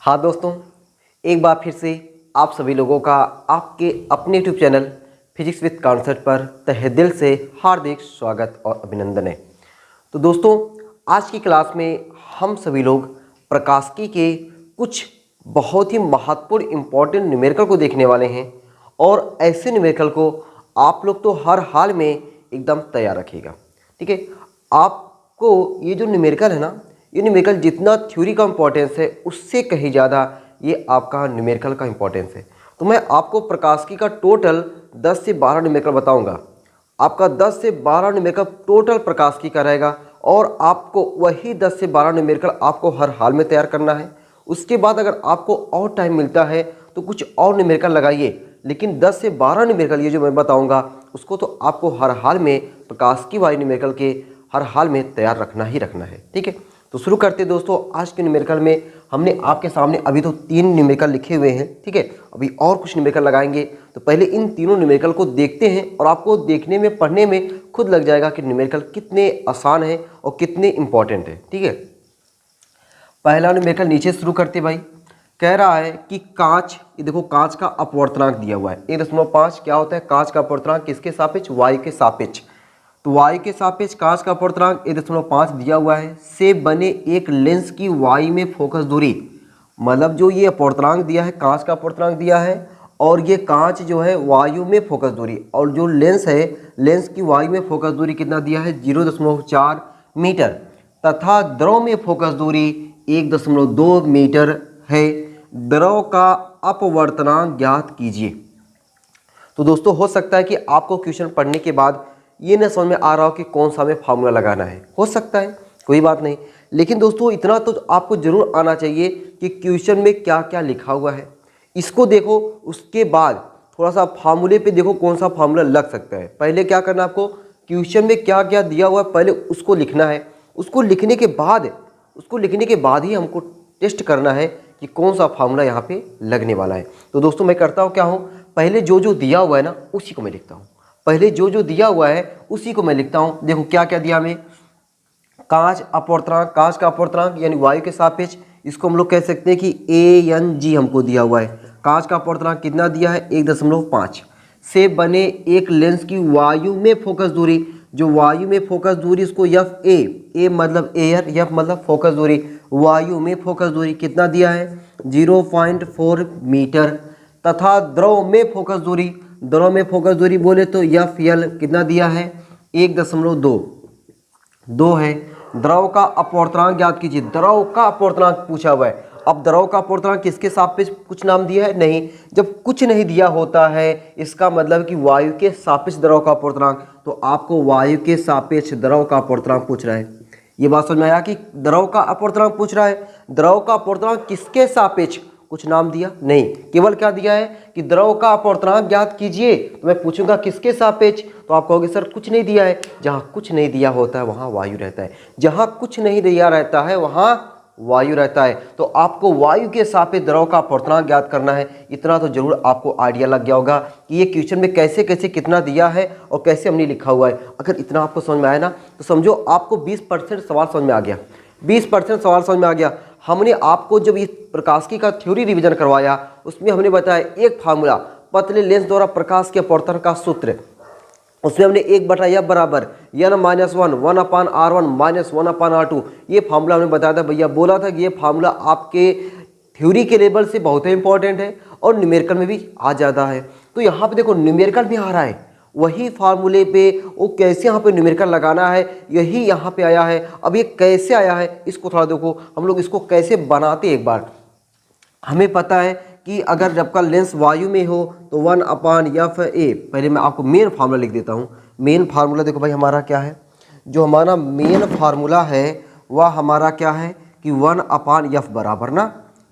हाँ दोस्तों, एक बार फिर से आप सभी लोगों का आपके अपने YouTube channel physics with concept पर तहे दिल से हार्दिक स्वागत और अभिनंदन है। तो दोस्तों, आज की क्लास में हम सभी लोग प्रकाशिकी के कुछ बहुत ही महत्वपूर्ण इम्पॉर्टेंट न्यूमेरिकल को देखने वाले हैं और ऐसे न्यूमेरिकल को आप लोग तो हर हाल में एकदम तैयार रखिएगा। ठीक है, आपको ये जो न्यूमेरिकल है ना, ये न्यूमेरिकल जितना थ्योरी का इम्पोर्टेंस है उससे कहीं ज़्यादा ये आपका न्यूमेरिकल का इम्पोर्टेंस है। तो मैं आपको प्रकाशिकी का टोटल 10 से 12 न्यूमेरिकल बताऊंगा। आपका 10 से 12 न्यूमेरिकल टोटल प्रकाशिकी का रहेगा और आपको वही 10 से 12 न्यूमेरिकल आपको हर हाल में तैयार करना है। उसके बाद अगर आपको और टाइम मिलता है तो कुछ और न्यूमेरिकल लगाइए, लेकिन 10 से 12 न्यूमेरिकल ये जो मैं बताऊँगा उसको तो आपको हर हाल में प्रकाशिकी वाली न्यूमेरिकल के हर हाल में तैयार रखना ही रखना है। ठीक है, तो शुरू करते हैं दोस्तों। आज के न्यूमेरिकल में हमने आपके सामने अभी तो 3 न्यूमेरिकल लिखे हुए हैं। ठीक है, अभी और कुछ न्यूमेरिकल लगाएंगे। तो पहले इन तीनों न्यूमेरिकल को देखते हैं और आपको देखने में पढ़ने में खुद लग जाएगा कि न्यूमेरिकल कितने आसान हैं और कितने इंपॉर्टेंट हैं। ठीक है, पहला न्यूमेरिकल नीचे शुरू करते भाई। कह रहा है कि कांच, ये देखो कांच का अपवर्तनांक दिया हुआ है 1.5। क्या होता है कांच का अपवर्तनांक? किसके सापेक्ष? वायु के सापेक्ष। तो वायु के सापेक्ष कांच का अपवर्तनांक 1.5 दिया हुआ है। से बने एक लेंस की वायु में फोकस दूरी, मतलब जो ये अपवर्तनांक दिया है, कांच का अपवर्तनांक दिया है और ये कांच जो है वायु में फोकस दूरी, और जो लेंस है लेंस की वायु में फोकस दूरी कितना दिया है? 0.4 मीटर तथा द्रव में फोकस दूरी 1.2 मीटर है। द्रव का अपवर्तनांक ज्ञात कीजिए। तो दोस्तों, हो सकता है कि आपको क्वेश्चन पढ़ने के बाद ये न समझ में आ रहा हो कि कौन सा हमें फार्मूला लगाना है। हो सकता है, कोई बात नहीं, लेकिन दोस्तों इतना तो आपको जरूर आना चाहिए कि क्वेश्चन में क्या क्या लिखा हुआ है। इसको देखो, उसके बाद थोड़ा सा फार्मूले पे देखो कौन सा फार्मूला लग सकता है। पहले क्या करना है आपको, क्वेश्चन में क्या क्या दिया हुआ है पहले उसको लिखना है। उसको लिखने के बाद ही हमको टेस्ट करना है कि कौन सा फार्मूला यहाँ पे लगने वाला है। तो दोस्तों मैं करता हूँ क्या हूँ, पहले जो जो दिया हुआ है ना उसी को मैं लिखता हूँ। पहले जो जो दिया हुआ है उसी को मैं लिखता हूँ। देखो क्या क्या दिया हमें, कांच अपवर्तनांक, कांच का अपवर्तनांक यानी वायु के सापेक्ष, इसको हम लोग कह सकते हैं कि ANG हमको दिया हुआ है। कांच का अपवर्तनांक कितना दिया है? 1.5। से बने एक लेंस की वायु में फोकस दूरी, जो वायु में फोकस दूरी इसको FA, मतलब एयर, F मतलब फोकस दूरी, वायु में फोकस दूरी कितना दिया है? 0.4 मीटर तथा द्रव में फोकस दूरी, द्रव में फोकस दूरी बोले तो FL कितना दिया है? 1.2 है। द्रव का अपवर्तनांक ज्ञात कीजिए। द्रव का अपवर्तनांक पूछा हुआ है। अब द्रव का अपवर्तनांक किसके सापेक्ष कुछ नाम दिया है? नहीं। जब कुछ नहीं दिया होता है इसका मतलब कि वायु के सापेक्ष द्रव का अपवर्तनांक, तो आपको वायु के सापेक्ष द्रव का अपवर्तनांक पूछ रहा है। ये बात समझ में आया कि द्रव का अपवर्तनांक पूछ रहा है। द्रव का अपवर्तनांक किसके सापेक्ष कुछ नाम दिया? नहीं, केवल क्या दिया है कि द्रव का अपवर्तनांक ज्ञात कीजिए। तो मैं पूछूंगा किसके सापेक्ष, तो आप कहोगे सर कुछ नहीं दिया है। जहाँ कुछ नहीं दिया होता है वहाँ वायु रहता है, जहाँ कुछ नहीं दिया रहता है वहाँ वायु रहता है। तो आपको वायु के सापेक्ष द्रव का अपवर्तनांक ज्ञात करना है। इतना तो जरूर आपको आइडिया लग गया होगा कि ये क्वेश्चन में कैसे कैसे कितना दिया है और कैसे हमने लिखा हुआ है। अगर इतना आपको समझ में आया ना तो समझो आपको 20% सवाल समझ में आ गया। 20% सवाल समझ में आ गया। हमने आपको जब इस प्रकाशिकी का थ्योरी रिवीजन करवाया उसमें हमने बताया एक फार्मूला, पतले लेंस द्वारा प्रकाश के अपवर्तन का सूत्र, उसमें हमने 1/F बराबर N-1 1/R1 -1/R2 ये फार्मूला हमने बताया था। भैया बोला था कि ये फार्मूला आपके थ्योरी के लेवल से बहुत ही इंपॉर्टेंट है और न्यूमेरिकल में भी आ जाता है। तो यहाँ पे देखो न्यूमेरिकल भी आ रहा है, वही फार्मूले पे वो कैसे यहाँ पे न्यूमेरिकल लगाना है यही यहाँ पे आया है। अब ये कैसे आया है इसको थोड़ा देखो, हम लोग इसको कैसे बनाते एक बार। हमें पता है कि अगर जब का लेंस वायु में हो तो 1/FA, पहले मैं आपको मेन फार्मूला लिख देता हूँ। मेन फार्मूला देखो भाई हमारा क्या है, जो हमारा मेन फार्मूला है वह हमारा क्या है कि 1/F बराबर ना।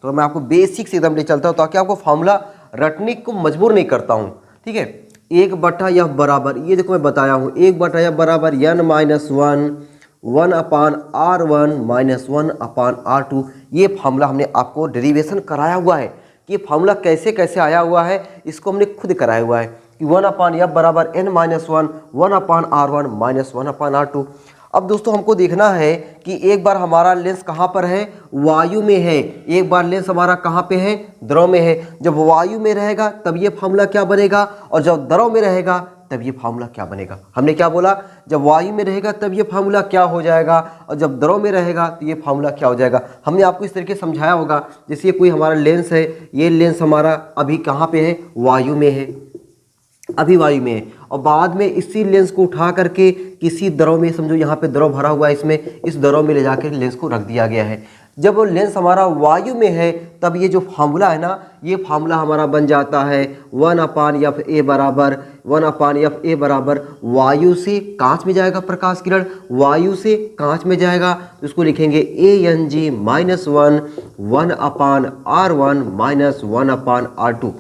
तो मैं आपको बेसिक से एकदम ले चलता हूँ ताकि आपको फार्मूला रटने को मजबूर नहीं करता हूँ। ठीक है, 1/F बराबर, ये देखो मैं बताया हूँ 1/F बराबर N-1 1/R1 -1/R2। ये फार्मूला हमने आपको डेरिवेशन कराया हुआ है कि ये फार्मूला कैसे कैसे आया हुआ है इसको हमने खुद कराया हुआ है कि 1/F बराबर N-1 1/R1 -1/R2। अब दोस्तों हमको देखना है कि एक बार हमारा लेंस कहाँ पर है, वायु में है, एक बार लेंस हमारा कहाँ पे है, द्रव में है। जब वायु में रहेगा तब ये फार्मूला क्या बनेगा, और जब द्रव में रहेगा तब ये फार्मूला क्या बनेगा। हमने क्या बोला, जब वायु में रहेगा तब ये फार्मूला क्या हो जाएगा, और जब द्रव में रहेगा तो ये फार्मूला क्या हो जाएगा। हमने आपको इस तरीके समझाया होगा, जैसे कोई हमारा लेंस है, ये लेंस हमारा अभी कहाँ पे है, वायु में है, अभी वायु में है, और बाद में इसी लेंस को उठा करके किसी द्रव में, समझो यहाँ पे द्रव भरा हुआ है, इसमें इस द्रव में ले जाकर लेंस को रख दिया गया है। जब वो लेंस हमारा वायु में है तब ये जो फार्मूला है ना, ये फार्मूला हमारा बन जाता है 1/f बराबर 1/f बराबर, वायु से कांच में जाएगा प्रकाश किरण, वायु से कांच में जाएगा तो इसको लिखेंगे Ang -1 1/r1 -1/r2।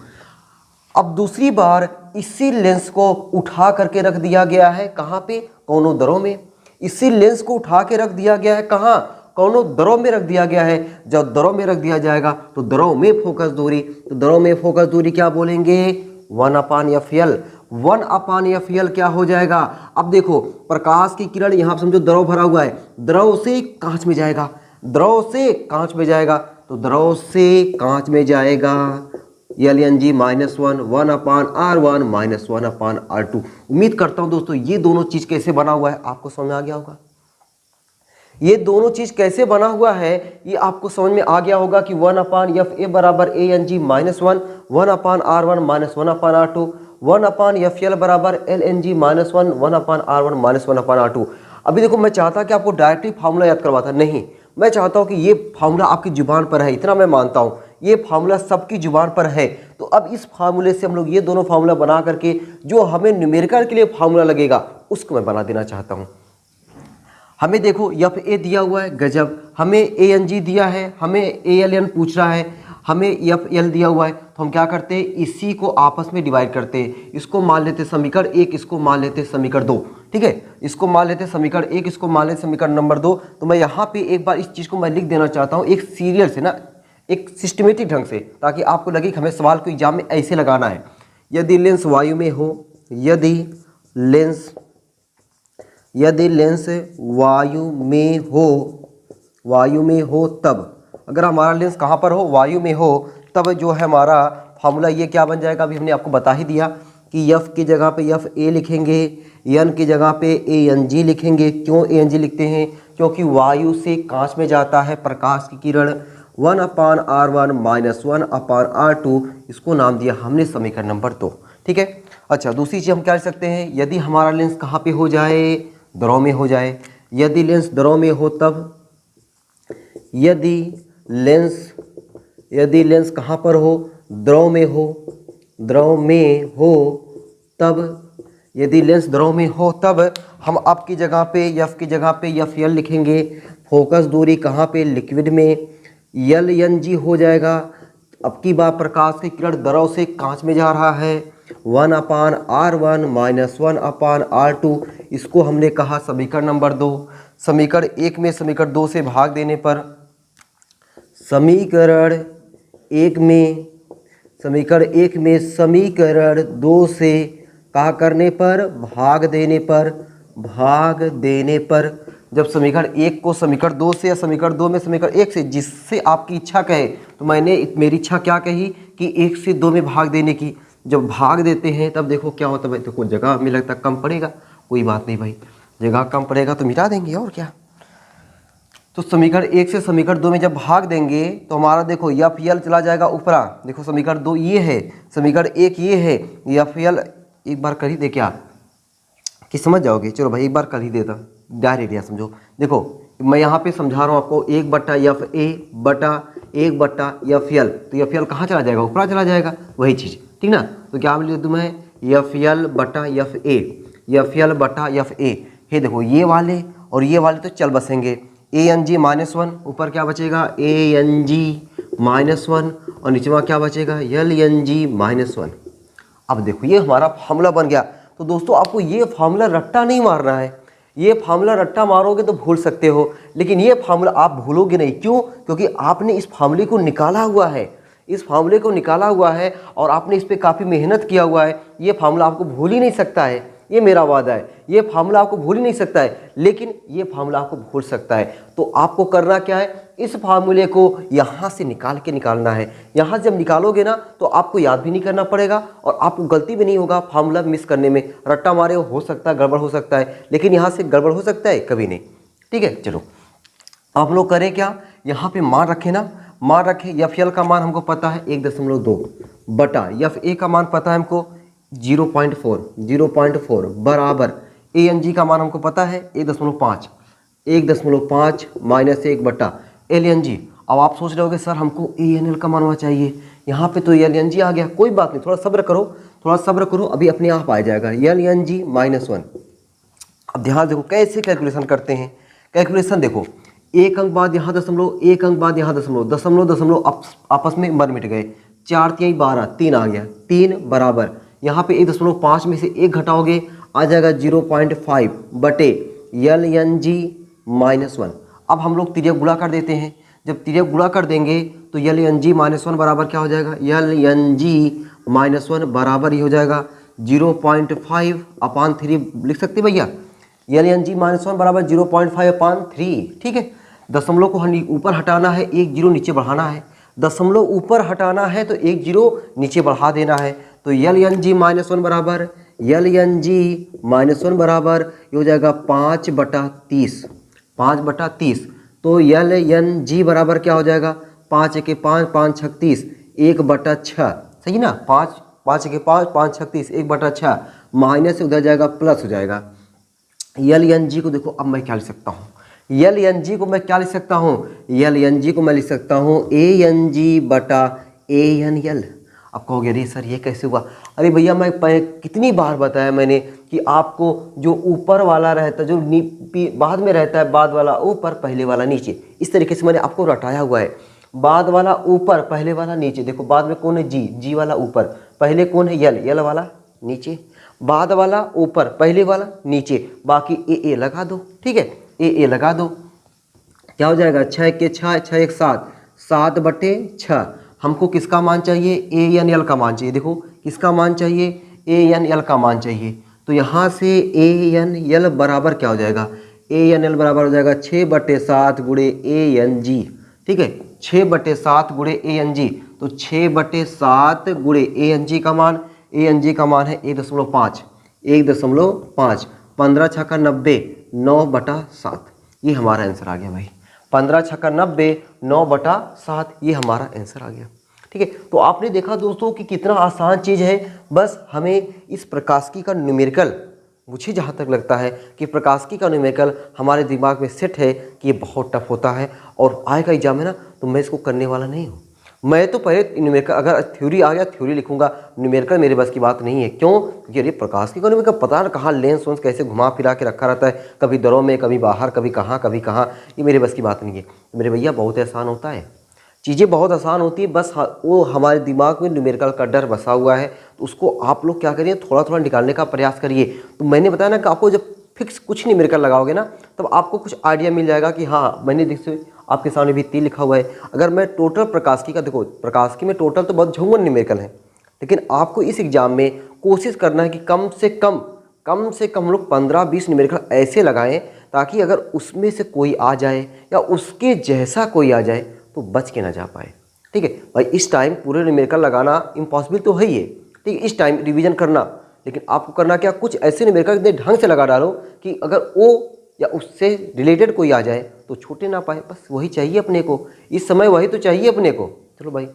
अब दूसरी बार इसी लेंस को उठा करके रख दिया गया है, कहाँ पे, कौनो द्रव में। इसी लेंस को उठा के रख दिया गया है कहाँ, कौनो द्रव में रख दिया गया है। जब द्रव में रख दिया जाएगा तो द्रव में फोकस दूरी, तो द्रव में फोकस दूरी क्या बोलेंगे, 1/fl। 1/fl क्या हो जाएगा। अब देखो प्रकाश की किरण यहाँ समझो द्रव भरा हुआ है, द्रव से कांच में जाएगा, द्रव से कांच में जाएगा, तो द्रव से कांच में जाएगा Lng -1 1/r1 -1/r2। उम्मीद करता हूं दोस्तों ये दोनों चीज कैसे बना हुआ है आपको समझ में आ गया होगा। ये दोनों चीज कैसे बना हुआ है ये आपको समझ में आ गया होगा कि 1/fa बराबर Ang -1 1/r1 -1/r2, 1/fl बराबर Lng -1 1/r1 -1/r2। अभी देखो मैं चाहता कि आपको डायरेक्टली फार्मूला याद करवाता, नहीं, मैं चाहता हूं कि ये फार्मूला आपकी जुबान पर है, इतना मैं मानता हूं, ये फार्मूला सबकी जुबान पर है। तो अब इस फार्मूले से हम लोग ये दोनों फार्मूला बना करके जो हमें न्यूमेरिकल के लिए फार्मूला लगेगा उसको मैं बना देना चाहता हूं। हमें देखो Fa दिया हुआ है, गजब, हमें Ang दिया है, हमें Aln पूछ रहा है, हमें Fl दिया हुआ है, तो हम क्या करते हैं, इसी को आपस में डिवाइड करते हैं। इसको मान लेते समीकरण 1, इसको मान लेते समीकरण 2, ठीक है, इसको मान लेते समीकरण 1, इसको मान लेते समीकरण नंबर 2। तो मैं यहाँ पे एक बार इस चीज़ को मैं लिख देना चाहता हूँ एक सीरियल से ना, एक सिस्टमेटिक ढंग से, ताकि आपको लगे कि हमें सवाल को एग्जाम में ऐसे लगाना है। यदि लेंस वायु में हो, यदि लेंस वायु में हो तब, अगर हमारा लेंस कहाँ पर हो, वायु में हो, तब जो है हमारा फार्मूला ये क्या बन जाएगा। अभी हमने आपको बता ही दिया कि F की जगह पे Fa लिखेंगे, N की जगह पे Ang लिखेंगे। क्यों Ang लिखते हैं, क्योंकि वायु से कांच में जाता है प्रकाश की किरण। 1/r1 -1/r2, इसको नाम दिया हमने समीकरण नंबर 2, ठीक है। अच्छा, दूसरी चीज़ हम क्या कर सकते हैं, यदि हमारा लेंस कहाँ पे हो जाए, द्रव में हो जाए। यदि लेंस द्रव में हो तब, यदि लेंस कहाँ पर हो, द्रव में हो तब, यदि लेंस द्रव में हो तब हम F की जगह पे Fl लिखेंगे। फोकस दूरी कहाँ पे, लिक्विड में, Lng हो जाएगा। अब की बार प्रकाश की किरण द्रव से कांच में जा रहा है, 1/r1 -1/r2, इसको हमने कहा समीकरण नंबर 2। समीकरण 1 में समीकरण 2 से भाग देने पर, समीकरण 1 में समीकरण 2 से क्या करने पर, भाग देने पर, जब समीकरण 1 को समीकरण 2 से या समीकरण 2 में समीकरण 1 से, जिससे आपकी इच्छा कहे, तो मैंने मेरी इच्छा क्या कही कि 1 से 2 में भाग देने की। जब भाग देते हैं तब देखो क्या होता है, देखो जगह हमें लगता कम पड़ेगा, कोई बात नहीं भाई, जगह कम पड़ेगा तो मिटा देंगे और क्या। तो समीकरण 1 से समीकरण 2 में जब भाग देंगे तो हमारा देखो Fl चला जाएगा ऊपरा, देखो समीकरण 2 ये है, समीकरण 1 ये है, Fl एक बार कर ही दे क्या कि समझ जाओगे, चलो भाई एक बार कर ही देता, डायरेक्ट या समझो। देखो मैं यहाँ पे समझा रहा हूँ आपको, 1/Fa/1/Fl, तो Fl कहाँ चला जाएगा, ऊपरा चला जाएगा, वही चीज़, ठीक ना। तो क्या लिख दूँ मैं, Fl/Fa, ये देखो ये वाले और ये वाले तो चल बसेंगे। Ang -1, ऊपर क्या बचेगा, Ang -1, और नीचे में क्या बचेगा, Lng -1। अब देखो ये हमारा फार्मूला बन गया। तो दोस्तों आपको ये फार्मूला रट्टा नहीं मारना है, ये फार्मूला रट्टा मारोगे तो भूल सकते हो, लेकिन ये फार्मूला आप भूलोगे नहीं। क्यों, क्योंकि आपने इस फार्मूले को निकाला हुआ है, इस फार्मूले को निकाला हुआ है और आपने इस पर काफ़ी मेहनत किया हुआ है। ये फार्मूला आपको भूल ही नहीं सकता है, ये मेरा वादा है। ये फार्मूला आपको भूल ही नहीं सकता है, लेकिन ये फार्मूला आपको भूल सकता है। तो आपको करना क्या है, इस फार्मूले को यहाँ से निकालना है। यहाँ से जब निकालोगे ना तो आपको याद भी नहीं करना पड़ेगा और आपको गलती भी नहीं होगा फार्मूला मिस करने में। रट्टा मारे हो सकता है, गड़बड़ हो सकता है, लेकिन यहाँ से गड़बड़ हो सकता है कभी नहीं। ठीक है, चलो आप लोग करें क्या, यहाँ पे मान रखें ना, मान रखें। एफ एल का मान हमको पता है 1.2 बटा एफ ए का मान पता है हमको 0.4 बराबर ए एन जी का मान हमको पता है 1.5 माइनस 1 बटा एल एन जी। अब आप सोच रहे होगे सर हमको ए एन एल का मानना चाहिए, यहाँ पे तो एल एन जी आ गया। कोई बात नहीं, थोड़ा सब्र करो, अभी अपने आप आ जाएगा एल एन जी -1। अब ध्यान देखो कैसे कैलकुलेशन करते हैं। कैलकुलेशन देखो, एक अंक बाद यहाँ दशमलव, एक अंक बाद यहाँ दशमलव आपस में मर मिट गए। 4 3 12, 3 आ गया। 3 बराबर यहाँ पे 1.5 में से 1 घटाओगे आ जाएगा 0.5 बटे एल एन जी -1। अब हम लोग तिर्यक गुणा कर देते हैं। जब तिर्यक गुणा कर देंगे तो एल एन जी -1 बराबर क्या हो जाएगा, एल एन जी -1 बराबर ही हो जाएगा 0.5/3 लिख सकते भैया। एल एन जी -1 बराबर 0.5/3। ठीक है, दशमलव को ऊपर हटाना है, 1 0 नीचे बढ़ाना है। दशमलव ऊपर हटाना है तो 1 0 नीचे बढ़ा देना है। तो एल एन जी -1 बराबर ये हो जाएगा 5/30। 5/30 तो एल एन जी बराबर क्या हो जाएगा, 5 1 5 5 36 1/6। सही ना, 5 5 1 5 5 36 1/6 माइनस से उधर जाएगा प्लस हो जाएगा। एल एन जी को देखो अब मैं क्या लिख सकता हूँ, एल एन जी को मैं क्या लिख सकता हूँ, एल एन जी को मैं लिख सकता हूँ ए एन जी बटा ए एन एल। अब कहोगे अरे सर ये कैसे हुआ, अरे भैया मैं कितनी बार बताया मैंने कि आपको जो ऊपर वाला रहता है, जो बाद में रहता है, बाद वाला ऊपर पहले वाला नीचे, इस तरीके से मैंने आपको रटाया हुआ है। बाद वाला ऊपर पहले वाला नीचे। देखो बाद में कौन है, जी वाला ऊपर, पहले कौन है, एल वाला नीचे, बाद वाला ऊपर पहले वाला नीचे, बाकी ए लगा दो। ठीक है, ए लगा दो, क्या हो जाएगा 6 के 6 6 1 7 7/6। हमको किसका मान चाहिए, ए एन एल का मान चाहिए। देखो किसका मान चाहिए, ए एन एल का मान चाहिए। तो यहाँ से ए एन एल बराबर क्या हो जाएगा, ए एन एल बराबर हो जाएगा 6/7 गुणे ए एन जी। ठीक है, 6/7 गुणे ए एन जी। तो 6/7 गुणे ए एन जी का मान, ए एन जी का मान है 1.5 1.5 15 छक्का 90 9/7। ये हमारा आंसर आ गया भाई, 15 छक्का 90 9/7 ये हमारा आंसर आ गया। ठीक है, तो आपने देखा दोस्तों कि कितना आसान चीज़ है। बस हमें इस प्रकाशिकी का न्यूमेरिकल, मुझे जहाँ तक लगता है कि प्रकाशिकी का न्यूमेरिकल हमारे दिमाग में सेट है कि ये बहुत टफ होता है और आएगा एग्जाम है ना, तो मैं इसको करने वाला नहीं हूँ। मैं तो पहले न्यूमेरिकल, अगर थ्योरी आ गया थ्योरी लिखूंगा, न्यूमेरिकल मेरे बस की बात नहीं है। क्यों, क्योंकि अरे प्रकाशिकी का न्यूमेरिकल पता ना कहाँ लेंस वेंस कैसे घुमा फिरा के रखा रहता है, कभी दरों में, कभी बाहर, कभी कहाँ, ये मेरे बस की बात नहीं है। मेरे भैया बहुत आसान होता है, चीज़ें बहुत आसान होती है, बस वो हमारे दिमाग में न्यूमेरिकल का डर बसा हुआ है। तो उसको आप लोग क्या करिए, थोड़ा थोड़ा निकालने का प्रयास करिए। तो मैंने बताया ना कि आपको जब फिक्स कुछ न्यूमेरिकल लगाओगे ना, तब आपको कुछ आइडिया मिल जाएगा कि हाँ मैंने देखिए आपके सामने भी 3 लिखा हुआ है। अगर मैं टोटल प्रकाशिकी का, देखो प्रकाशिकी में टोटल तो बहुत झुंझुन न्यूमेरिकल है, लेकिन आपको इस एग्जाम में कोशिश करना है कि कम से कम हम लोग 15-20 न्यूमेरिकल ऐसे लगाएं ताकि अगर उसमें से कोई आ जाए या उसके जैसा कोई आ जाए तो बच के ना जा पाए। ठीक है भाई, इस टाइम पूरे न्यूमेरिकल लगाना इम्पॉसिबल तो है ही है। ठीक है, इस टाइम रिवीजन करना, लेकिन आपको करना क्या, कुछ ऐसे न्यूमेरिकल इतने ढंग से लगा डालो कि अगर वो या उससे रिलेटेड कोई आ जाए तो छूटे ना पाए। बस वही चाहिए अपने को, इस समय वही तो चाहिए अपने को। चलो भाई,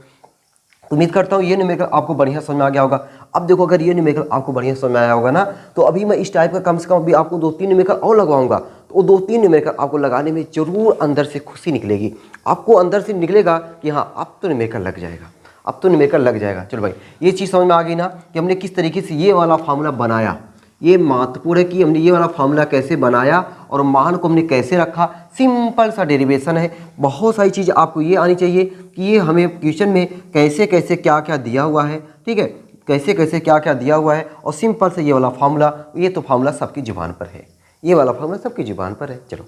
उम्मीद करता हूँ ये न्यूमेरिकल आपको बढ़िया समझ में आ गया होगा। अब देखो अगर ये न्यूमेरिकल आपको बढ़िया समझ में आया होगा ना, तो अभी मैं इस टाइप का कम से कम अभी आपको 2-3 न्यूमेरिकल और लगवाऊंगा। तो 2-3 न्यूमेरिकल आपको लगाने में जरूर अंदर से खुशी निकलेगी, आपको अंदर से निकलेगा कि हाँ अब तो न्यूमेरिकल लग जाएगा, अब तो न्यूमेरिकल लग जाएगा। चलो भाई, ये चीज़ समझ में आ गई ना कि हमने किस तरीके से ये वाला फार्मूला बनाया। ये महत्वपूर्ण है कि हमने ये वाला फार्मूला कैसे बनाया और मान को हमने कैसे रखा। सिंपल सा डेरिवेशन है, बहुत सारी चीज़ आपको ये आनी चाहिए कि ये हमें क्वेश्चन में कैसे कैसे क्या क्या दिया हुआ है। ठीक है, कैसे कैसे क्या क्या दिया हुआ है, और सिंपल से ये वाला फार्मूला, ये तो फार्मूला सबकी जुबान पर है, ये वाला फार्मूला सबकी जुबान पर है। चलो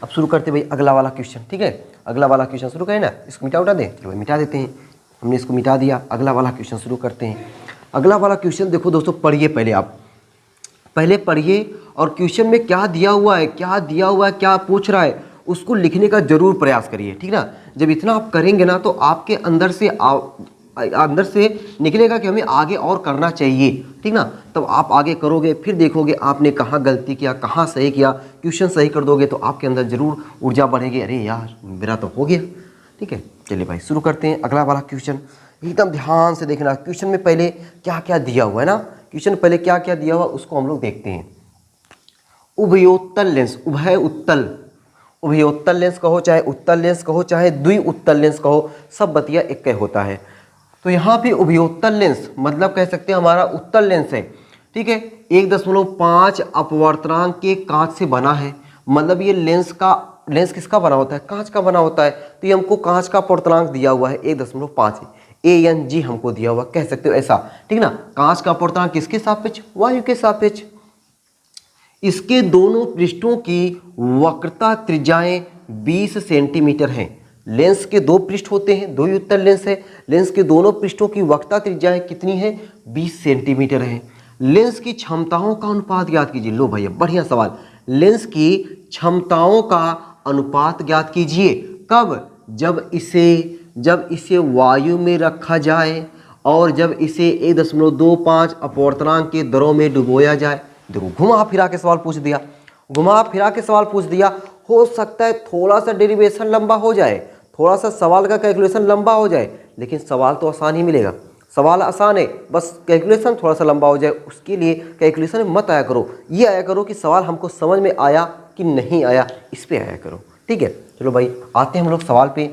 अब शुरू करते भाई अगला वाला क्वेश्चन। ठीक है, अगला वाला क्वेश्चन शुरू करें ना, इसको मिटा उठा दें। चलो मिटा देते हैं, हमने इसको मिटा दिया। अगला वाला क्वेश्चन शुरू करते हैं। अगला वाला क्वेश्चन देखो दोस्तों, पढ़िए पहले आप, पहले पढ़िए और क्वेश्चन में क्या दिया हुआ है, क्या पूछ रहा है, उसको लिखने का जरूर प्रयास करिए, ठीक ना। जब इतना आप करेंगे ना तो आपके अंदर से निकलेगा कि हमें आगे और करना चाहिए, ठीक ना। तब आप आगे करोगे, फिर देखोगे आपने कहाँ गलती किया, कहाँ सही किया, क्वेश्चन सही कर दोगे तो आपके अंदर जरूर ऊर्जा बढ़ेगी, अरे यार मेरा तो हो गया, ठीक है। चलिए भाई शुरू करते हैं अगला वाला क्वेश्चन। एकदम ध्यान से देखना, क्वेश्चन में पहले क्या क्या दिया हुआ है ना, क्वेश्चन पहले क्या क्या दिया हुआ उसको हम लोग देखते हैं। उभयोत्तल लेंस, उभयोत्तल लेंस कहो, चाहे उत्तल लेंस कहो, चाहे द्विउत्तल लेंस कहो, सब बतिया एक ही होता है। तो यहाँ पे उभयोत्तल लेंस मतलब कह सकते हैं हमारा उत्तल लेंस है, ठीक है। 1.5 अपवर्तनांक के कांच से बना है, मतलब ये लेंस किसका बना होता है, कांच का बना होता है। तो ये हमको कांच का अपवर्तनांक दिया हुआ है 1.5 ANG हमको दिया हुआ, कह सकते हो ऐसा, ठीक ना। कांच का अपवर्तनांक किसके सापेक्ष, वायु के सापेक्ष। इसके दोनों पृष्ठों की वक्रता त्रिज्याएं 20 सेंटीमीटर हैं। लेंस के दो पृष्ठ होते हैं, दो उत्तल लेंस है, लेंस के दोनों पृष्ठों की वक्रता त्रिज्याएं कितनी है, 20 सेंटीमीटर है। लेंस की क्षमताओं का अनुपात ज्ञात कीजिए। लो भैया बढ़िया सवाल, लेंस की क्षमताओं का अनुपात ज्ञात कीजिए। कब, जब इसे वायु में रखा जाए और जब इसे 1.25 अपवर्तनांक के दरों में डुबोया जाए। देखो घुमा फिरा के सवाल पूछ दिया, हो सकता है थोड़ा सा डेरिवेशन लंबा हो जाए, थोड़ा सा सवाल का कैलकुलेशन लंबा हो जाए, लेकिन सवाल तो आसान ही मिलेगा। सवाल आसान है, बस कैलकुलेशन थोड़ा सा लंबा हो जाए, उसके लिए कैलकुलेशन में मत आया करो, ये आया करो कि सवाल हमको समझ में आया कि नहीं आया, इस पे आया करो, ठीक है। चलो भाई आते हैं हम लोग सवाल पे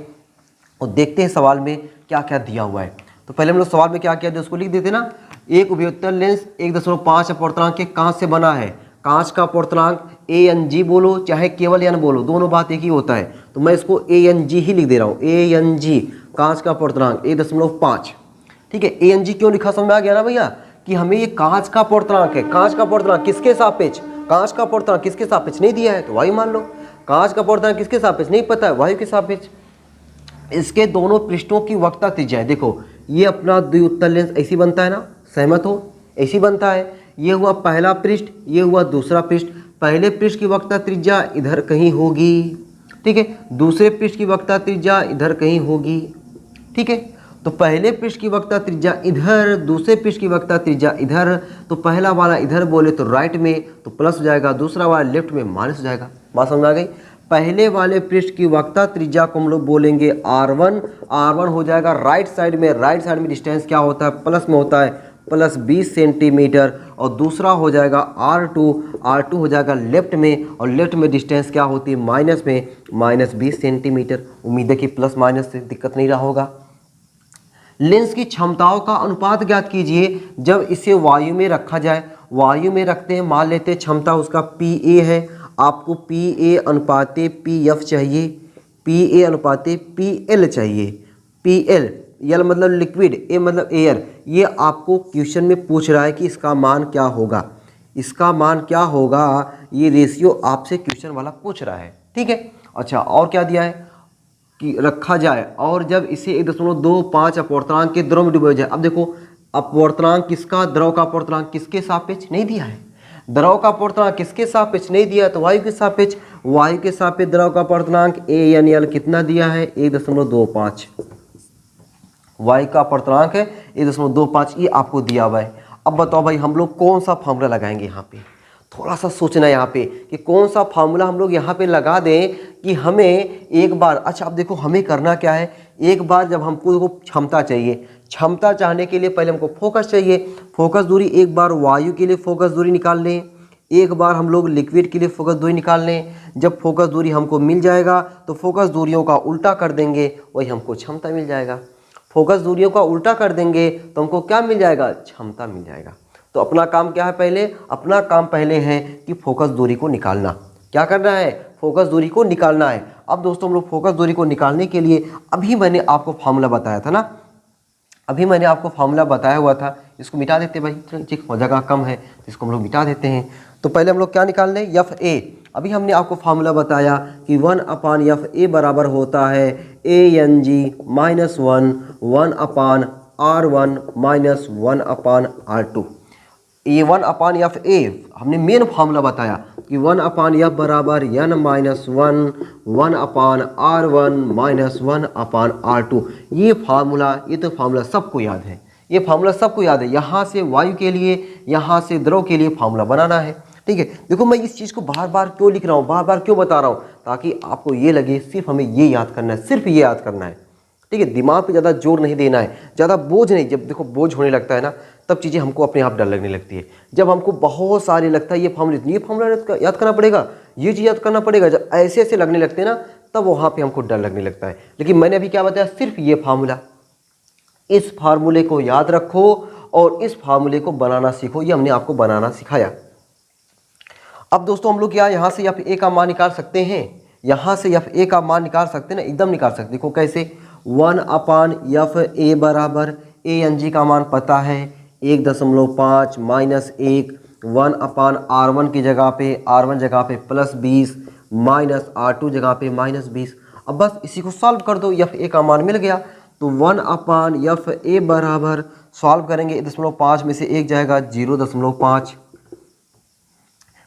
और देखते हैं सवाल में क्या क्या दिया हुआ है। तो पहले हम लोग सवाल में क्या क्या दिया उसको लिख देते ना। एक उभयोत्तल लेंस 1.5 अपवर्तनांक के कांच से बना है। कांच का अपवर्तनांक ANG बोलो चाहे केवल एन बोलो, दोनों बात एक ही होता है, तो मैं इसको ANG ही लिख दे रहा हूँ। ANG कांच का अपवर्तनांक 1.5, ठीक है। ANG क्यों लिखा समझ में आ गया ना भैया, कि हमें ये कांच का अपवर्तनांक है। कांच का अपवर्तनांक किसके सापेक्ष, कांच का अपवर्तनांक किसके सापेक्ष नहीं दिया है तो वायु मान लो। कांच का अपवर्तनांक किसके सापेक्ष नहीं पता है, वायु के सापेक्ष। इसके दोनों पृष्ठों की वक्रता त्रिज्याएं, देखो ये अपना द्विउत्तल लेंस ऐसी बनता है ना, सहमत हो, ऐसी बनता है। ये हुआ पहला पृष्ठ, ये हुआ दूसरा पृष्ठ। पहले पृष्ठ की वक्रता त्रिज्या इधर कहीं होगी, ठीक है। दूसरे पृष्ठ की वक्रता त्रिज्या इधर कहीं होगी, ठीक है। तो पहले पृष्ठ की वक्रता त्रिज्या इधर, दूसरे पृष्ठ की वक्रता त्रिज्या इधर, तो पहला वाला इधर बोले तो राइट में तो प्लस हो जाएगा, दूसरा वाला लेफ्ट में माइनस हो जाएगा। बात समझ आ गई। पहले वाले पृष्ठ की वक्रता त्रिज्या को हम लोग बोलेंगे R1 हो जाएगा राइट साइड में डिस्टेंस क्या होता है, प्लस में होता है, प्लस 20 सेंटीमीटर। और दूसरा हो जाएगा R2 हो जाएगा लेफ्ट में, और लेफ्ट में डिस्टेंस क्या होती है माइनस में, माइनस 20 सेंटीमीटर। उम्मीद है कि प्लस माइनस से दिक्कत नहीं रहा होगा। लेंस की क्षमताओं का अनुपात ज्ञात कीजिए जब इसे वायु में रखा जाए। वायु में रखते हैं, मान लेते हैं क्षमता उसका PA है, आपको PA अनुपाते PF चाहिए, PA अनुपाते PL चाहिए। PL, L मतलब लिक्विड, A मतलब एयर। ये आपको क्वेश्चन में पूछ रहा है कि इसका मान क्या होगा, ये रेशियो आपसे क्वेश्चन वाला पूछ रहा है, ठीक है। अच्छा और क्या दिया है कि रखा जाए और जब इसे 1.25 अपवर्तनांक के द्रव में डुबोया जाए। अब देखो अपवर्तनांक किसका, द्रव का अपवर्तनांक किसके सापेक्ष नहीं दिया है, द्रव का अपवर्तनांक किसके सापेक्ष नहीं दिया तो वायु के सापेक्ष। वायु के सापेक्ष द्रव का अपवर्तनांक ANL कितना दिया है 1.25, वायु का अपवर्तनांक है 1.25, ये आपको दिया हुआ है। अब बताओ भाई हम लोग कौन सा फार्मूला लगाएंगे यहाँ पे, थोड़ा सा सोचना है यहाँ पे कि कौन सा फार्मूला हम लोग यहाँ पे लगा दें कि हमें एक बार। अच्छा अब देखो हमें करना क्या है, एक बार जब हमको क्षमता चाहिए, क्षमता चाहने के लिए पहले हमको फोकस चाहिए। फोकस दूरी एक बार वायु के लिए फोकस दूरी निकाल लें, एक बार हम लोग लिक्विड के लिए फोकस दूरी निकाल लें। जब फोकस दूरी हमको मिल जाएगा तो फोकस दूरियों का उल्टा कर देंगे, वही हमको क्षमता मिल जाएगा। फोकस दूरियों का उल्टा कर देंगे तो हमको क्या मिल जाएगा, क्षमता मिल जाएगा। तो अपना काम क्या है, अपना काम पहले है कि फोकस दूरी को निकालना। क्या करना है, फोकस दूरी को निकालना है। अब दोस्तों हम लोग फोकस दूरी को निकालने के लिए अभी मैंने आपको फार्मूला बताया था ना, अभी मैंने आपको फार्मूला बताया हुआ था। इसको मिटा देते भाई, ठीक जगह कम है तो इसको हम लोग मिटा देते हैं। तो पहले हम लोग क्या निकाल लें, FA। अभी हमने आपको फार्मूला बताया कि 1/FA बराबर होता है ANG -1 1/R1 -1/R2। ये 1/f हमने मेन फार्मूला बताया कि 1/f बराबर n minus 1/r1 minus 1/r2। ये तो फार्मूला सबको याद है, ये फार्मूला सबको याद है। यहाँ से वायु के लिए, यहाँ से द्रव के लिए फार्मूला बनाना है। ठीक है, देखो मैं इस चीज़ को बार बार क्यों लिख रहा हूँ, बार बार क्यों बता रहा हूँ, ताकि आपको ये लगे सिर्फ हमें ये याद करना है, सिर्फ ये याद करना है। ठीक है, दिमाग पे ज़्यादा जोर नहीं देना है, ज़्यादा बोझ नहीं। जब देखो बोझ होने लगता है ना, तब चीज़ें हमको अपने आप डर लगने लगती है। जब हमको बहुत सारे लगता है ये फार्मूला याद करना पड़ेगा, ये चीज़ याद करना पड़ेगा, जब ऐसे ऐसे लगने लगते हैं ना, तब वहाँ पे हमको डर लगने लगता है। लेकिन मैंने अभी क्या बताया, सिर्फ ये फार्मूला, इस फार्मूले को याद रखो और इस फार्मूले को बनाना सीखो। ये हमने आपको बनाना सिखाया। अब दोस्तों हम लोग क्या यहाँ से एफ ए का मान निकाल सकते हैं, यहाँ से एफ ए का मान निकाल सकते हैं ना, एकदम निकाल सकते। देखो कैसे, 1/f बराबर ANG का मान पता है 1.5 माइनस 1, 1/r1 की जगह पे, R1 जगह पे +20 माइनस R2 जगह पे -20। अब बस इसी को सॉल्व कर दो, FA का मान मिल गया। तो 1/FA बराबर सॉल्व करेंगे, 1.5 में से 1 जाएगा 0.5,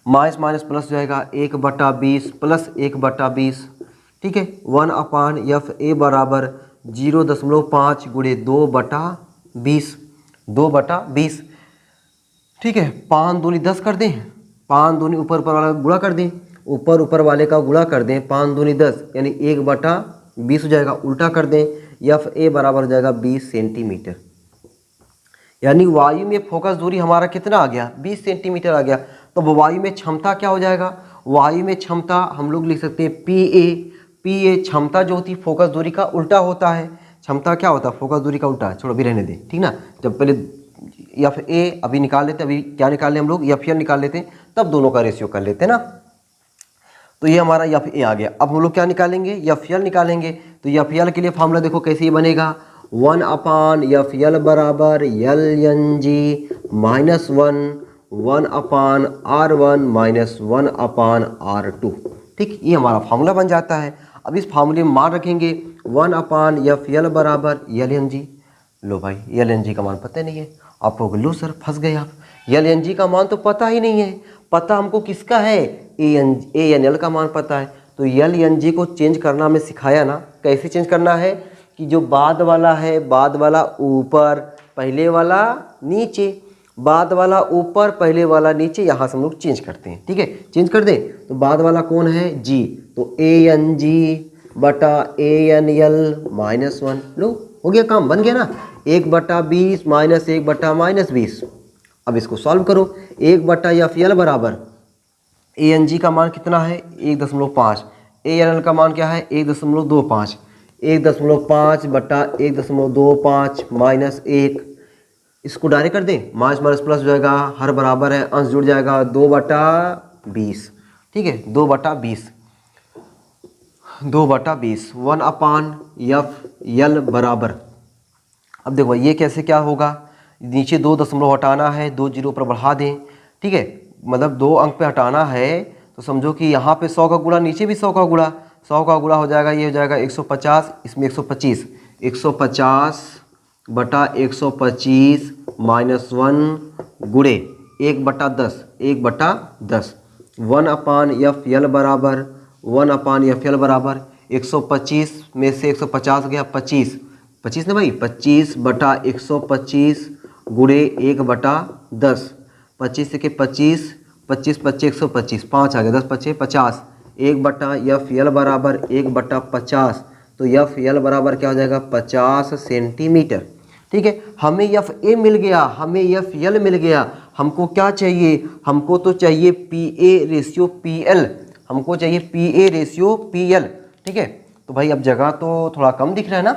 माइनस माइनस प्लस जाएगा 1/20 प्लस 1/20। ठीक है, 1/FA बराबर 0.5 गुणे 2/20, 2/20। ठीक है, 5 दूनी 10 कर दें, 5 दूनी ऊपर वाला गुणा कर दें, ऊपर वाले का गुणा कर दें, 5 दूनी 10 यानी 1/20 हो जाएगा। उल्टा कर दें, FA बराबर हो जाएगा 20 सेंटीमीटर। यानी वायु में फोकस दूरी हमारा कितना आ गया, 20 सेंटीमीटर आ गया। तो वायु में क्षमता क्या हो जाएगा, वायु में क्षमता हम लोग लिख सकते हैं PA क्षमता जो होती है फोकस दूरी का उल्टा होता है। क्षमता क्या होता है, फोकस दूरी का उल्टा। छोड़ो अभी रहने दें, ठीक ना। जब पहले FA अभी निकाल लेते, अभी क्या निकाल लें हम लोग, FL निकाल लेते हैं, तब दोनों का रेशियो कर लेते हैं ना। तो ये हमारा FA आ गया। अब हम लोग क्या निकालेंगे, FL निकालेंगे। तो FL के लिए फार्मूला देखो कैसे ये बनेगा, 1/FL बराबर LNG minus 1/R1 minus 1/R2। ठीक, ये हमारा फार्मूला बन जाता है। अब इस फार्मूले में मान रखेंगे 1/FL बराबर LNG। लो भाई, LNG का मान पता नहीं है आपको, लो सर फंस गए आप, LNG का मान तो पता ही नहीं है। पता हमको किसका है, ANL का मान पता है। तो LNG को चेंज करना हमें सिखाया ना, कैसे चेंज करना है कि जो बाद वाला है, बाद वाला ऊपर, पहले वाला नीचे, बाद वाला ऊपर, पहले वाला नीचे, यहाँ से हम लोग चेंज करते हैं। ठीक है, चेंज कर दें। तो बाद वाला कौन है, G, तो ANG बटा ANL माइनस 1। लो हो गया, काम बन गया ना। 1/20 माइनस 1/-20। अब इसको सॉल्व करो। 1/FL बराबर ANG का मान कितना है 1.5, ANL का मान क्या है 1.25, 1.5 बटा 1.25 माइनस 1। इसको डायरेक्ट कर दें, माइनस माइनस प्लस हो जाएगा, हर बराबर है, अंश जुड़ जाएगा, 2/20। ठीक है, 2/20, 2/20, 1/FL बराबर। अब देखो ये कैसे क्या होगा, नीचे 2 दशमलव हटाना है, 2 जीरो पर बढ़ा दें। ठीक है, मतलब 2 अंक पे हटाना है, तो समझो कि यहाँ पे 100 का गुणा, नीचे भी 100 का गुणा, 100 का गुणा हो जाएगा, ये हो जाएगा 150, इसमें 125, 150 बटा 125 माइनस 1 गुणे 1/10, 1/10। 1/FL बराबर, 1/FL बराबर 125 में से 150 गया 25, 25 ना भाई, 25 बटा 125 गुणे 1/10। 25 से के 25, 25 25 125, 5 आ गया, 10 5 50। 1/FL बराबर 1/50। तो FL बराबर क्या हो जाएगा 50 सेंटीमीटर। ठीक है, हमें FA मिल गया, हमें FL मिल गया। हमको क्या चाहिए, हमको तो चाहिए PA रेशियो PL, हमको चाहिए PA रेशियो PL। ठीक है, तो भाई अब जगह तो थोड़ा कम दिख रहा है ना।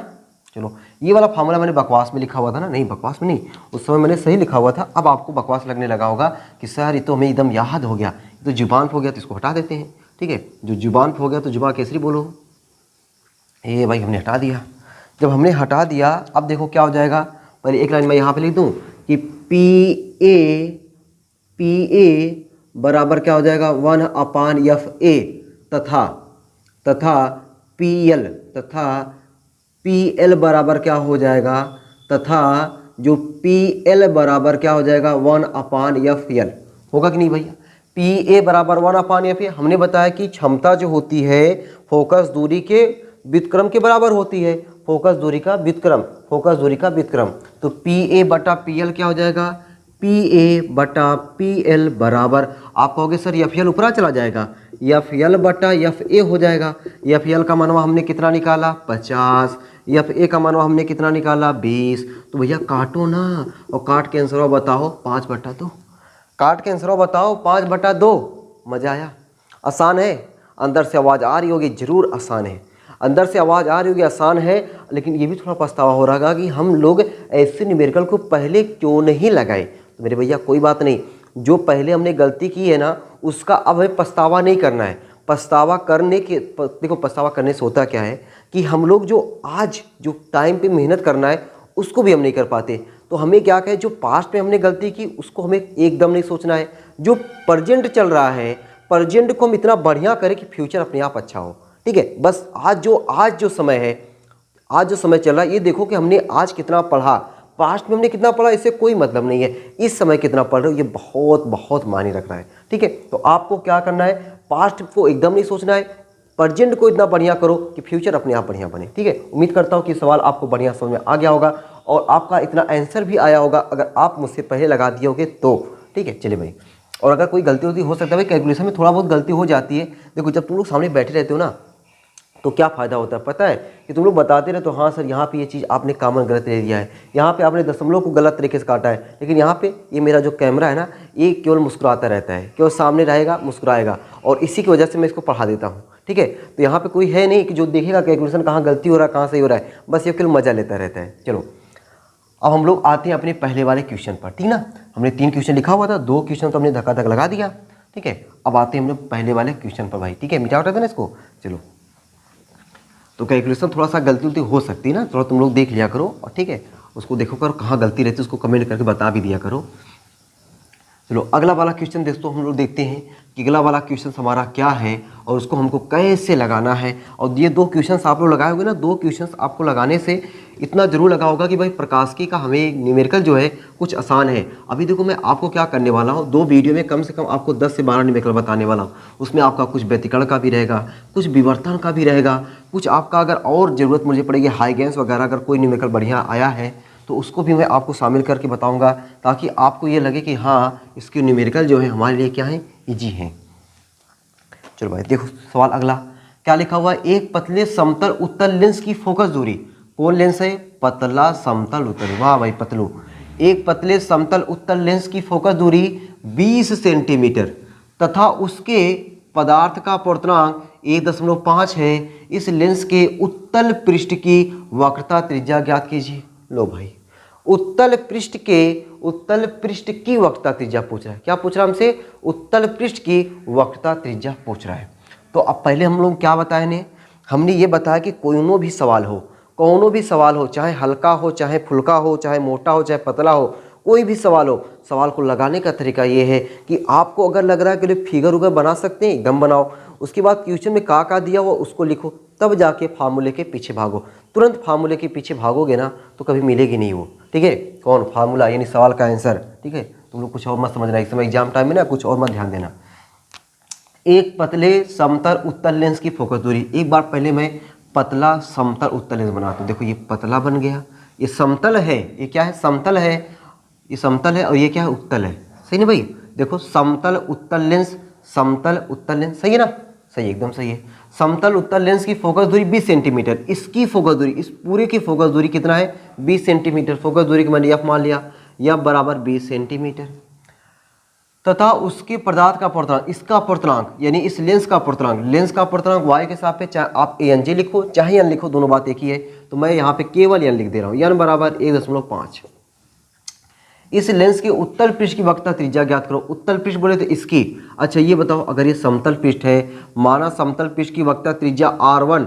चलो, ये वाला फार्मूला मैंने बकवास में लिखा हुआ था ना, नहीं बकवास में नहीं, उस समय मैंने सही लिखा हुआ था। अब आपको बकवास लगने लगा होगा कि सर ये तो हमें एकदम याद हो गया, ये तो जुबान पे हो गया, तो इसको हटा देते हैं। ठीक है, जो जुबान पे हो गया तो जुबान केसरी बोलो। ये भाई हमने हटा दिया। जब हमने हटा दिया, अब देखो क्या हो जाएगा, पहले एक लाइन मैं यहाँ पे लिख दूँ कि PA बराबर क्या हो जाएगा 1/FA तथा PL बराबर क्या हो जाएगा, तथा जो PL बराबर क्या हो जाएगा 1/FL होगा कि नहीं भैया। PA बराबर 1/FL। हमने बताया कि क्षमता जो होती है फोकस दूरी के व्युत्क्रम के बराबर होती है, फोकस दूरी का व्युत्क्रम, फोकस दूरी का व्युत्क्रम। तो PA बटा PL क्या हो जाएगा, PA बटा PL बराबर, आप कहोगे सर FL ऊपरा चला जाएगा, FL बटा FA हो जाएगा। FL का मानवा हमने कितना निकाला 50, FA का मानवा हमने कितना निकाला 20। तो भैया काटो ना और काट के आंसर बताओ 5/2। काट के आंसर बताओ 5/2। मजा आया, आसान है। अंदर से आवाज़ आ रही होगी, जरूर आसान है, अंदर से आवाज़ आ रही होगी आसान है, लेकिन ये भी थोड़ा पछतावा हो रहा कि हम लोग ऐसे न्यूमेरिकल को पहले क्यों नहीं लगाए। तो मेरे भैया कोई बात नहीं, जो पहले हमने गलती की है ना उसका अब हमें पछतावा नहीं करना है। पछतावा करने के देखो, पछतावा करने से होता क्या है कि हम लोग जो आज जो टाइम पे मेहनत करना है उसको भी हम नहीं कर पाते। तो हमें क्या कहें, जो पास्ट में हमने गलती की उसको हमें एकदम नहीं सोचना है, जो प्रेजेंट चल रहा है प्रेजेंट को हम इतना बढ़िया करें कि फ्यूचर अपने आप अच्छा हो। ठीक है, बस आज जो समय है, आज जो समय चल रहा है ये देखो कि हमने आज कितना पढ़ा, पास्ट में हमने कितना पढ़ा इससे कोई मतलब नहीं है, इस समय कितना पढ़ रहे हो ये बहुत बहुत मायने रख रहा है। ठीक है, तो आपको क्या करना है, पास्ट को एकदम नहीं सोचना है, प्रेजेंट को इतना बढ़िया करो कि फ्यूचर अपने आप बढ़िया बने। ठीक है, उम्मीद करता हूँ कि सवाल आपको बढ़िया समझ में आ गया होगा और आपका इतना आंसर भी आया होगा अगर आप मुझसे पहले लगा दिए होगे तो। ठीक है, चलिए भाई, और अगर कोई गलती होती हो सकता है भाई, कैलकुलेशन में थोड़ा बहुत गलती हो जाती है। देखो जब तुम लोग सामने बैठे रहते हो ना तो क्या फ़ायदा होता है पता है, कि तुम लोग बताते रहे तो हाँ सर यहाँ पे ये चीज़ आपने कॉमन गलत ले लिया है, यहाँ पे आपने दशमलव को गलत तरीके से काटा है, लेकिन यहाँ पे ये मेरा जो कैमरा है ना ये केवल मुस्कुराता रहता है, केवल सामने रहेगा मुस्कुराएगा, और इसी की वजह से मैं इसको पढ़ा देता हूँ। ठीक है, तो यहाँ पे कोई है नहीं कि जो देखेगा कैलकुलेशन कहाँ गलती हो रहा है कहाँ सही हो रहा है, बस ये केवल मज़ा लेता रहता है। चलो अब हम लोग आते हैं अपने पहले वाले क्वेश्चन पर। ठीक ना, हमने 3 क्वेश्चन लिखा हुआ था, 2 क्वेश्चन तो हमने धक्का धक लगा दिया। ठीक है, अब आते हैं हम लोग पहले वाले क्वेश्चन पर भाई। ठीक है, मिटा उठा था ना इसको। चलो, तो कैलकुलेशन थोड़ा सा गलती हो सकती है ना, थोड़ा तुम लोग देख लिया करो, और ठीक है उसको देखो करो कहाँ गलती रहती है, उसको कमेंट करके बता भी दिया करो। चलो अगला वाला क्वेश्चन दोस्तों हम लोग देखते हैं कि अगला वाला क्वेश्चन हमारा क्या है और उसको हमको कैसे लगाना है। और ये 2 क्वेश्चंस आप लोग लगाए होंगे ना, 2 क्वेश्चंस आपको लगाने से इतना जरूर लगा होगा कि भाई प्रकाशिकी का हमें न्यूमेरिकल जो है कुछ आसान है। अभी देखो मैं आपको क्या करने वाला हूँ, 2 वीडियो में कम से कम आपको 10 से 12 न्यूमेरिकल बताने वाला हूँ। उसमें आपका कुछ व्यतिकरण का भी रहेगा, कुछ विवर्तन का भी रहेगा, कुछ आपका अगर और ज़रूरत मुझे पड़ेगी हाइगेंस वगैरह, अगर कोई न्यूमेरिकल बढ़िया आया है तो उसको भी मैं आपको शामिल करके बताऊंगा, ताकि आपको ये लगे कि हाँ इसके न्यूमेरिकल जो है हमारे लिए क्या है, इजी हैं। चलो भाई देखो सवाल अगला क्या लिखा हुआ है, एक पतले समतल उत्तल लेंस की फोकस दूरी, कौन लेंस है, पतला समतल उत्तल, वाह भाई पतलू। एक पतले समतल उत्तल लेंस की फोकस दूरी 20 सेंटीमीटर तथा उसके पदार्थ का पूर्णांक 1.5 है। इस लेंस के उत्तल पृष्ठ की वक्रता त्रिज्या ज्ञात कीजिए। लो भाई, उत्तल पृष्ठ की वक्रता त्रिज्या पूछ रहा है। क्या पूछ रहा है हमसे, उत्तल पृष्ठ की वक्रता त्रिज्या पूछ रहा है। तो अब पहले हम लोग क्या बताए ने, हमने ये बताया कि कोनो भी सवाल हो, चाहे हल्का हो, चाहे फुल्का हो, चाहे मोटा हो, चाहे पतला हो, कोई भी सवाल हो, सवाल को लगाने का तरीका ये है कि आपको अगर लग रहा है कि फिगर उगर बना सकते हैं एकदम बनाओ, उसके बाद क्वेश्चन में का दिया हुआ उसको लिखो, तब जाके फार्मूले के पीछे भागो। तुरंत फार्मूले के पीछे भागोगे ना तो कभी मिलेगी नहीं वो। ठीक है, कौन फार्मूला यानी सवाल का आंसर। ठीक है, तुम लोग कुछ और मत समझना, इस समय एग्जाम टाइम में ना कुछ और मत ध्यान देना। एक पतले समतल उत्तल लेंस की फोकस दूरी, एक बार पहले मैं पतला समतल उत्तल लेंस बनाता हूँ। देखो ये पतला बन गया, ये समतल है, ये क्या है, समतल है, ये समतल है, और ये क्या है, उत्तल है। सही ना भाई, देखो समतल उत्तल लेंस, सही है ना, सही एकदम सही है। समतल उत्तल लेंस की फोकस दूरी 20 सेंटीमीटर, इसकी फोकस दूरी, इस पूरे की फोकस दूरी कितना है, 20 सेंटीमीटर। फोकस दूरी को मैंने एफ मान लिया, एफ बराबर 20 सेंटीमीटर तथा उसके पदार्थ का पूर्णांक, इसका पूर्णांक यानी इस लेंस का पूर्णांक y के सापेक्ष, चाहे आप ANJ लिखो चाहे n लिखो, दोनों बात एक ही है, तो मैं यहाँ पे केवल n लिख दे रहा हूँ, n बराबर 1.5। इस लेंस के उत्तल पृष्ठ की वक्रता त्रिज्या ज्ञात करो। उत्तल पृष्ठ बोले तो इसकी, अच्छा ये बताओ अगर ये समतल पृष्ठ है, माना समतल पृष्ठ की वक्रता त्रिज्या R1,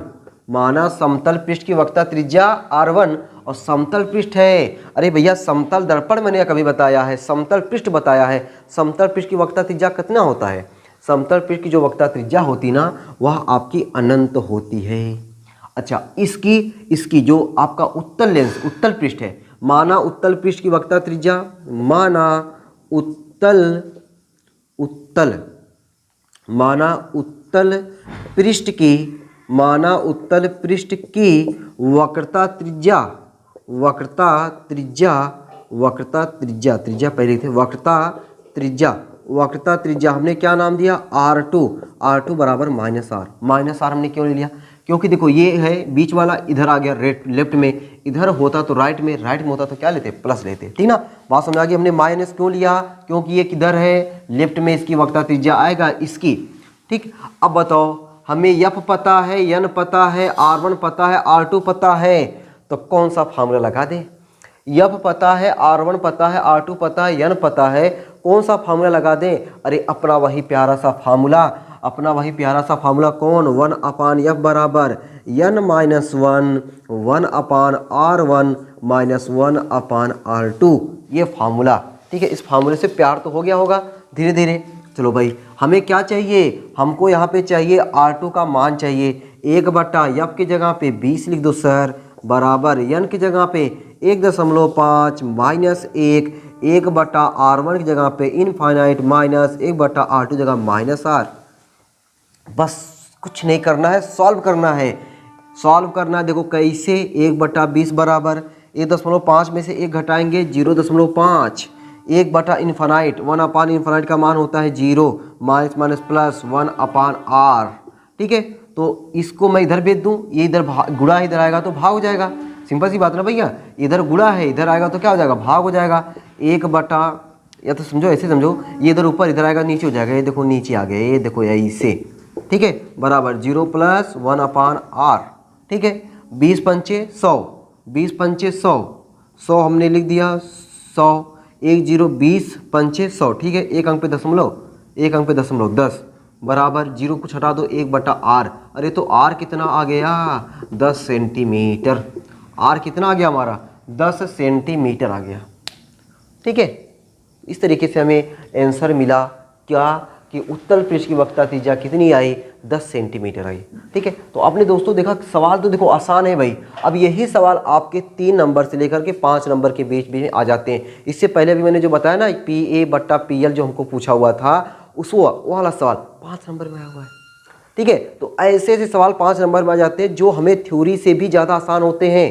R1 और समतल पृष्ठ है, अरे भैया समतल दर्पण मैंने कभी बताया है, समतल पृष्ठ बताया है, समतल पृष्ठ की वक्रता त्रिज्या कितना होता है, समतल पृष्ठ की जो वक्रता त्रिज्या होती ना वह आपकी अनंत होती है। अच्छा, इसकी जो आपका उत्तल लेंस, उत्तल पृष्ठ है, माना उत्तल पृष्ठ की वक्रता त्रिज्या, माना उत्तल पृष्ठ की वक्रता त्रिज्या पहले थे, वक्रता त्रिज्या हमने क्या नाम दिया, R2 बराबर -R। -R हमने क्यों ले लिया, क्योंकि देखो ये है बीच वाला इधर आ गया लेफ्ट में, इधर होता तो राइट में होता तो क्या लेते, प्लस लेते, ठीक ना। बात समझ आ गई। हमने माइनस क्यों लिया, क्योंकि ये किधर है, लेफ्ट में, इसकी वक्रता त्रिज्या आएगा इसकी, ठीक। अब बताओ, हमें F पता है, N पता है, R1 पता है, R2 पता है, तो कौन सा फार्मूला लगा दे। F पता है, R1 पता है, R2 पता है, N पता है, कौन सा फार्मूला लगा दें। अरे अपना वही प्यारा सा फार्मूला कौन, 1/F बराबर N-1 1/R1 -1/R2, ये फार्मूला, ठीक है। इस फार्मूले से प्यार तो हो गया होगा धीरे धीरे। चलो भाई, हमें क्या चाहिए, हमको यहाँ पे चाहिए R2 का मान चाहिए, 1/F की जगह पे 20 लिख दो सर, बराबर N की जगह पे 1.5 -1, 1/R1 की जगह पे इनफाइनाइट माइनस 1/R2 जगह -R। बस कुछ नहीं करना है, सॉल्व करना है। देखो कैसे, 1/20 बराबर 1.5 में से 1 घटाएंगे 0.5, 1/इनफाइनाइट 1/इनफाइनाइट का मान होता है 0, माइनस प्लस 1/R, ठीक है। तो इसको मैं इधर भेज दूँ, ये इधर गुणा इधर आएगा तो भाग हो जाएगा, सिंपल सी बात ना भैया, इधर गुणा है इधर आएगा तो क्या हो जाएगा, भाग हो जाएगा। 1/ या तो समझो ऐसे समझो, ये इधर ऊपर इधर आएगा नीचे हो जाएगा, ये देखो नीचे आ गया, ये देखो ऐसे, ठीक है, बराबर 0 + 1/R, ठीक है। 20 पंचे 100, 100 हमने लिख दिया 100, 1 0 20 पंचे 100, ठीक है। एक अंक पे दशमलव 10 बराबर 0 कुछ हटा दो 1/R। अरे तो R कितना आ गया, 10 सेंटीमीटर। R कितना आ गया हमारा, 10 सेंटीमीटर आ गया, ठीक है। इस तरीके से हमें आंसर मिला क्या, कि उत्तल पृष्ठ की वक्रता त्रिज्या कितनी आई, 10 सेंटीमीटर आई, ठीक है। तो आपने दोस्तों देखा, सवाल तो देखो आसान है भाई। अब यही सवाल आपके 3 नंबर से लेकर के 5 नंबर के बीच में आ जाते हैं। इससे पहले अभी मैंने जो बताया ना, PA/PL जो हमको पूछा हुआ था, उस वो वाला सवाल 5 नंबर में आया हुआ है, ठीक है। तो ऐसे सवाल 5 नंबर में आ जाते हैं जो हमें थ्योरी से भी ज़्यादा आसान होते हैं।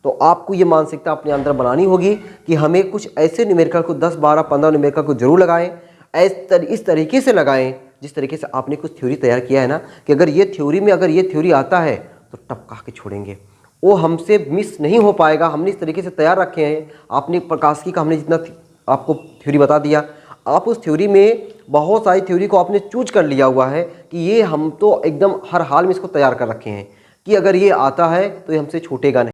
तो आपको ये मानसिकता अपने अंदर बनानी होगी कि हमें कुछ ऐसे न्यूमेरिकल को 10, 12, 15 न्यूमेरिकल को जरूर लगाएं, इस तरीके से लगाएं जिस तरीके से आपने कुछ थ्योरी तैयार किया है ना, कि अगर ये थ्योरी आता है तो टपका के छोड़ेंगे, वो हमसे मिस नहीं हो पाएगा। हमने इस तरीके से तैयार रखे हैं। आपने प्रकाशिकी का हमने जितना आपको थ्योरी बता दिया, आप उस थ्योरी में बहुत सारी थ्योरी को आपने चूज कर लिया हुआ है कि ये हम तो एकदम हर हाल में इसको तैयार कर रखे हैं कि अगर ये आता है तो ये हमसे छूटेगा नहीं।